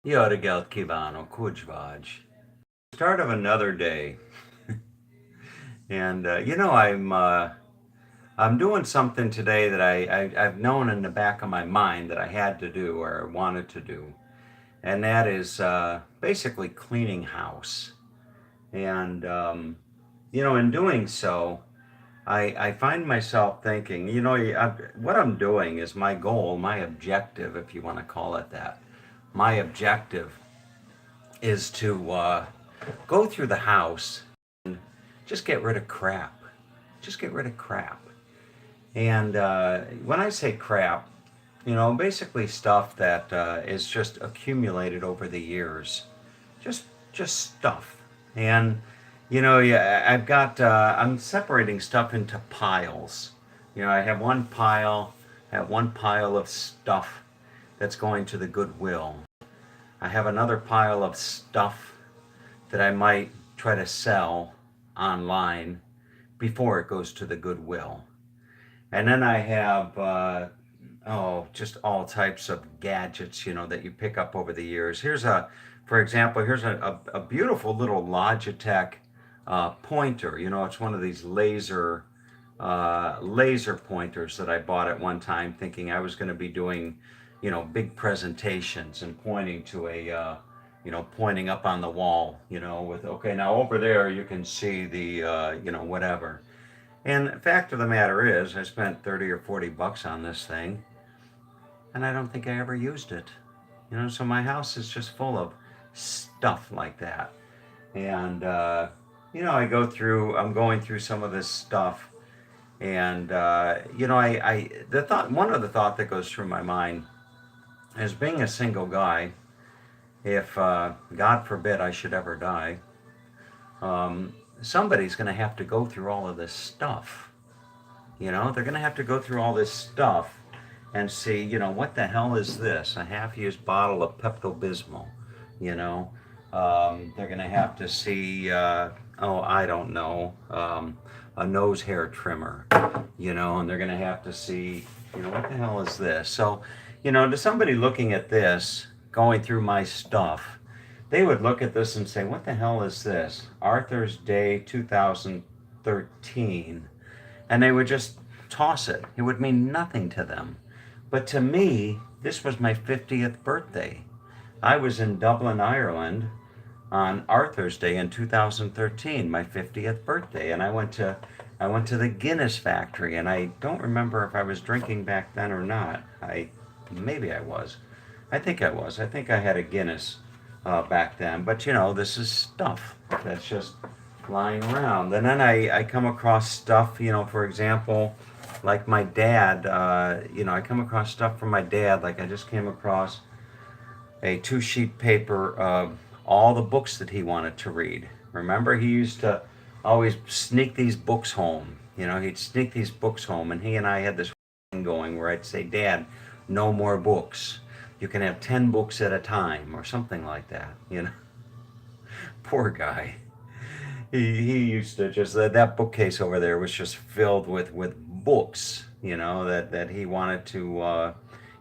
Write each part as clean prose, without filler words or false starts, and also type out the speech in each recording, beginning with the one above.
Jó kívánok, Kudzsvágy. Start of another day, and I'm doing something today that I've known in the back of my mind that I had to do or wanted to do, and that is basically cleaning house. And in doing so, I find myself thinking, what I'm doing is my goal, my objective, if you want to call it that. My objective is to go through the house, just get rid of crap. Just get rid of crap. And when I say crap, basically stuff that is just accumulated over the years. Just just stuff. And yeah, I'm separating stuff into piles. I have one pile of stuff that's going to the Goodwill. I have another pile of stuff that I might try to sell online before it goes to the Goodwill. And then I have, just all types of gadgets, that you pick up over the years. For example, here's a beautiful little Logitech pointer. It's one of these laser pointers that I bought at one time, thinking I was going to be doing, big presentations and pointing to pointing up on the wall, with, okay, now over there you can see the, whatever. And the fact of the matter is, I spent 30 or 40 bucks on this thing, and I don't think I ever used it. So my house is just full of stuff like that. And, I'm going through some of this stuff, and, one of the thought that goes through my mind is being a single guy, if, God forbid, I should ever die, somebody's going to have to go through all of this stuff. They're going to have to go through all this stuff and see, what the hell is this? A half-used bottle of Pepto-Bismol. They're going to have to see, I don't know, a nose hair trimmer, and they're going to have to see, what the hell is this? So, to somebody looking at this, going through my stuff, they would look at this and say, what the hell is this? Arthur's Day 2013. And they would just toss it. It would mean nothing to them. But to me, this was my 50th birthday. I was in Dublin, Ireland on Arthur's Day in 2013, my 50th birthday, and I went to the Guinness factory, and I don't remember if I was drinking back then or not. Maybe I was. I think I was. I think I had a Guinness back then. But this is stuff that's just lying around. And then I come across stuff, for example, like my dad, I come across stuff from my dad. Like I just came across a 2-sheet paper of all the books that he wanted to read. Remember, he used to always sneak these books home. He'd sneak these books home, and he and I had this thing going where I'd say, Dad, no more books. You can have 10 books at a time, or something like that. Poor guy. He used to just, that bookcase over there was just filled with books, that he wanted to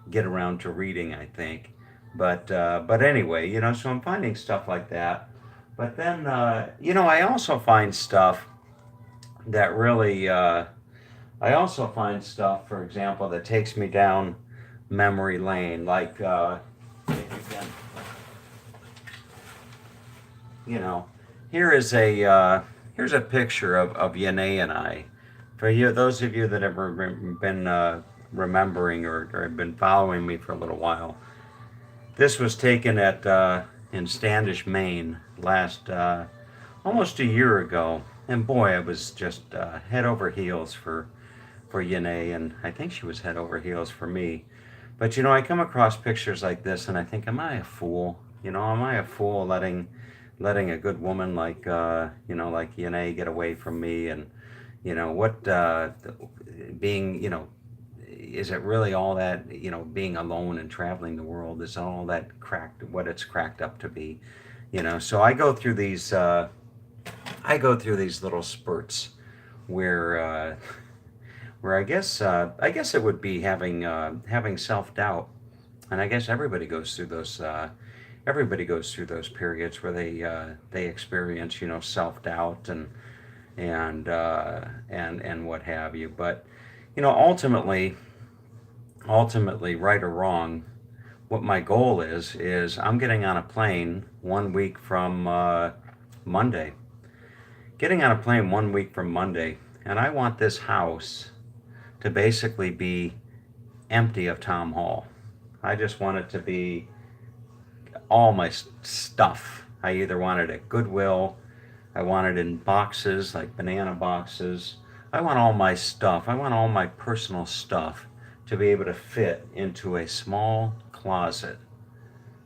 get around to reading, I think. But anyway, so I'm finding stuff like that. But then, I also find stuff that really, I also find stuff, for example, that takes me down memory lane. Like, if you can, here is here's a picture of Yanae and I. For you, those of you that have been remembering or have been following me for a little while, this was taken at in Standish, Maine, last almost a year ago, and boy, I was just head over heels for Yanae, and I think she was head over heels for me. But I come across pictures like this, and I think, am I a fool? Am I a fool letting a good woman like like Yanae get away from me? And what being is it really all that, being alone and traveling the world, is all that cracked what it's cracked up to be? So I go through these little spurts where I guess it would be having self doubt, and I guess everybody goes through those everybody goes through those periods where they experience, self-doubt and what have you. But ultimately, right or wrong, what my goal is I'm getting on a plane 1 week from Monday. Getting on a plane 1 week from Monday, and I want this house to basically be empty of Tom Hall. I just want it to be all my stuff. I either want it at Goodwill, I want it in boxes, like banana boxes. I want all my stuff, I want all my personal stuff to be able to fit into a small closet.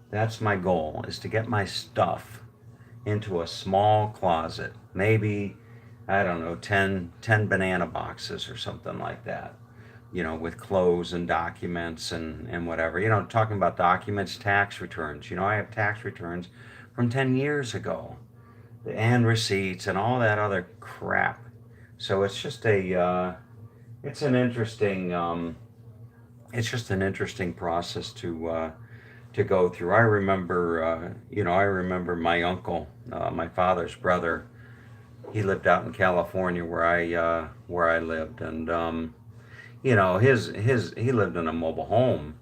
That's my goal, is to get my stuff into a small closet. Maybe, I don't know, 10 banana boxes or something like that. With clothes and documents and whatever. Talking about documents, tax returns. I have tax returns from 10 years ago, and receipts and all that other crap. So it's just it's an interesting, process to go through. I remember my uncle, my father's brother. He lived out in California where I lived, and he lived in a mobile home,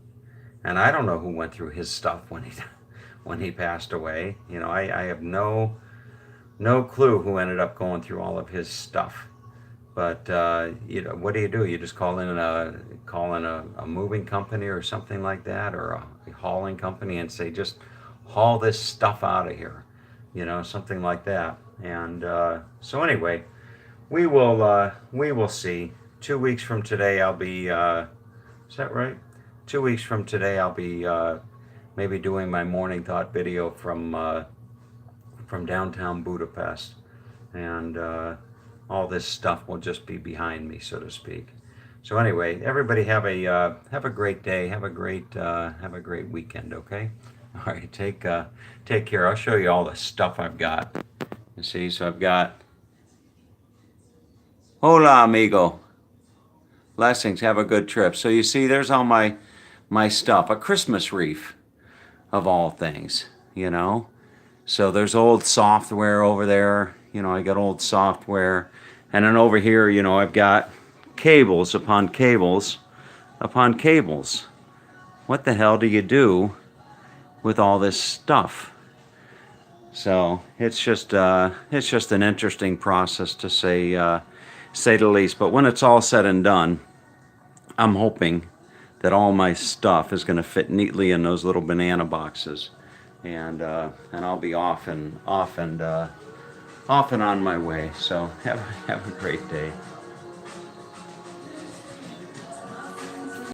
and I don't know who went through his stuff when he passed away. I have no clue who ended up going through all of his stuff. But what do? You just call in a moving company or something like that, or a hauling company, and say, just haul this stuff out of here, something like that. And so anyway, we will see. 2 weeks from today, I'll be. Is that right? 2 weeks from today, I'll be maybe doing my morning thought video from downtown Budapest, and all this stuff will just be behind me, so to speak. So anyway, everybody have a great day. Have a great weekend. Okay. All right. Take care. I'll show you all the stuff I've got. You see, so I've got. Hola, amigo. Blessings. Have a good trip. So you see, there's all my stuff. A Christmas wreath, of all things. So there's old software over there. I got old software, and then over here, I've got cables upon cables upon cables. What the hell do you do with all this stuff? So it's just an interesting process, to say the least. But when it's all said and done, I'm hoping that all my stuff is going to fit neatly in those little banana boxes, and I'll be off and on my way. So have a great day.